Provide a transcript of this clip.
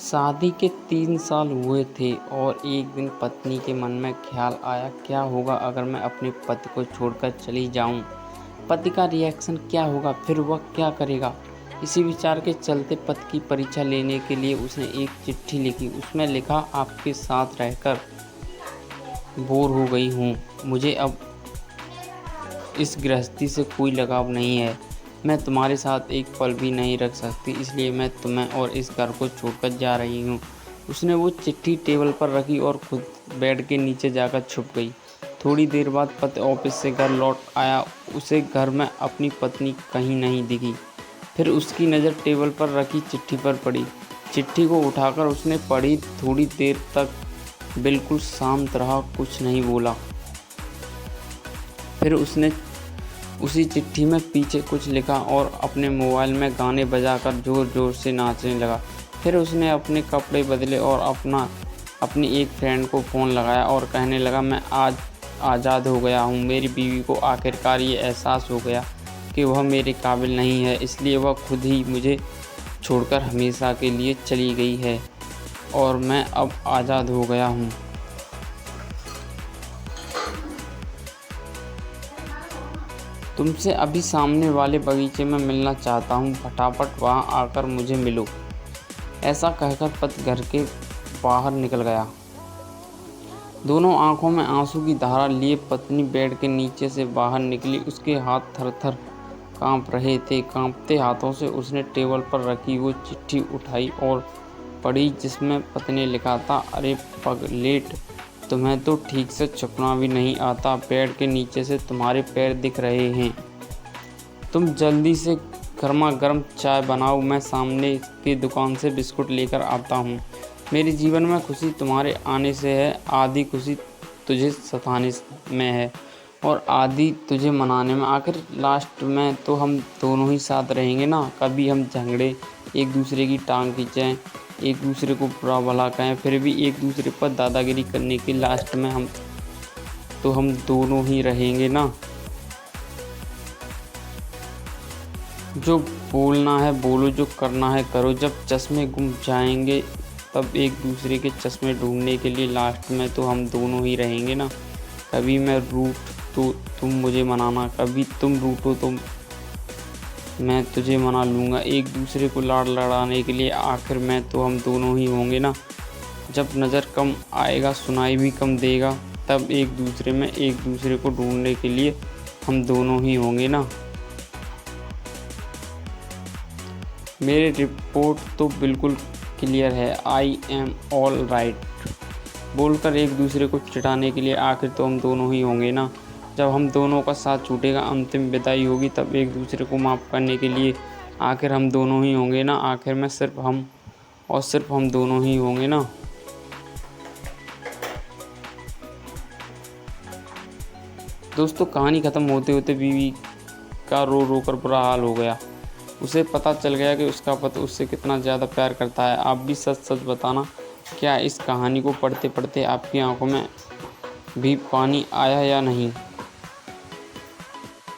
शादी के 3 साल हुए थे और एक दिन पत्नी के मन में ख्याल आया, क्या होगा अगर मैं अपने पति को छोड़कर चली जाऊं? पति का रिएक्शन क्या होगा, फिर वह क्या करेगा? इसी विचार के चलते पति की परीक्षा लेने के लिए उसने एक चिट्ठी लिखी। उसमें लिखा, आपके साथ रहकर बोर हो गई हूँ। मुझे अब इस गृहस्थी से कोई लगाव नहीं है। मैं तुम्हारे साथ एक पल भी नहीं रख सकती, इसलिए मैं तुम्हें और इस घर को छोड़कर जा रही हूँ। उसने वो चिट्ठी टेबल पर रखी और खुद बेड के नीचे जाकर छुप गई। थोड़ी देर बाद पति ऑफिस से घर लौट आया। उसे घर में अपनी पत्नी कहीं नहीं दिखी। फिर उसकी नज़र टेबल पर रखी चिट्ठी पर पड़ी। चिट्ठी को उठाकर उसने पढ़ी। थोड़ी देर तक बिल्कुल शांत रहा, कुछ नहीं बोला। फिर उसने उसी चिट्ठी में पीछे कुछ लिखा और अपने मोबाइल में गाने बजाकर ज़ोर ज़ोर से नाचने लगा। फिर उसने अपने कपड़े बदले और अपनी एक फ्रेंड को फ़ोन लगाया और कहने लगा, मैं आज आज़ाद हो गया हूँ। मेरी बीवी को आखिरकार ये एहसास हो गया कि वह मेरे काबिल नहीं है, इसलिए वह खुद ही मुझे छोड़कर हमेशा के लिए चली गई है और मैं अब आज़ाद हो गया हूँ। तुमसे अभी सामने वाले बगीचे में मिलना चाहता हूँ, फटाफट वहाँ आकर मुझे मिलो। ऐसा कहकर पति घर के बाहर निकल गया। दोनों आंखों में आंसू की धारा लिए पत्नी बेड के नीचे से बाहर निकली। उसके हाथ थर-थर कांप रहे थे। कांपते हाथों से उसने टेबल पर रखी वो चिट्ठी उठाई और पढ़ी, जिसमें पति ने लिखा था, अरे पगलेट, तुम्हें तो ठीक से छुपना भी नहीं आता। बेड के नीचे से तुम्हारे पैर दिख रहे हैं। तुम जल्दी से गर्मा गर्म चाय बनाओ, मैं सामने की दुकान से बिस्कुट लेकर आता हूँ। मेरे जीवन में खुशी तुम्हारे आने से है, आधी खुशी तुझे सताने में है और आधी तुझे मनाने में। आखिर लास्ट में तो हम दोनों ही साथ रहेंगे ना। कभी हम झगड़े, एक दूसरे की टांग खींचें, एक दूसरे को बुरा भला कहें, फिर भी एक दूसरे पर दादागिरी करने के लास्ट में हम दोनों ही रहेंगे ना। जो बोलना है बोलो, जो करना है करो। जब चश्मे गुम जाएंगे तब एक दूसरे के चश्मे ढूंढने के लिए लास्ट में तो हम दोनों ही रहेंगे ना। कभी मैं रूठ तो तुम मुझे मनाना, कभी तुम रूठो तो मैं तुझे मना लूँगा। एक दूसरे को लाड़ लड़ाने के लिए आखिर में तो हम दोनों ही होंगे ना। जब नज़र कम आएगा, सुनाई भी कम देगा, तब एक दूसरे को ढूंढने के लिए हम दोनों ही होंगे ना। मेरी रिपोर्ट तो बिल्कुल क्लियर है, आई एम ऑल राइट बोलकर एक दूसरे को चिढ़ाने के लिए आखिर तो हम दोनों ही होंगे ना। जब हम दोनों का साथ छूटेगा, अंतिम विदाई होगी, तब एक दूसरे को माफ़ करने के लिए आखिर हम दोनों ही होंगे ना। आखिर में सिर्फ हम दोनों ही होंगे ना। दोस्तों, कहानी ख़त्म होते होते बीवी का रो रो कर बुरा हाल हो गया। उसे पता चल गया कि उसका पति उससे कितना ज़्यादा प्यार करता है। आप भी सच सच बताना, क्या इस कहानी को पढ़ते पढ़ते आपकी आंखों में भी पानी आया या नहीं?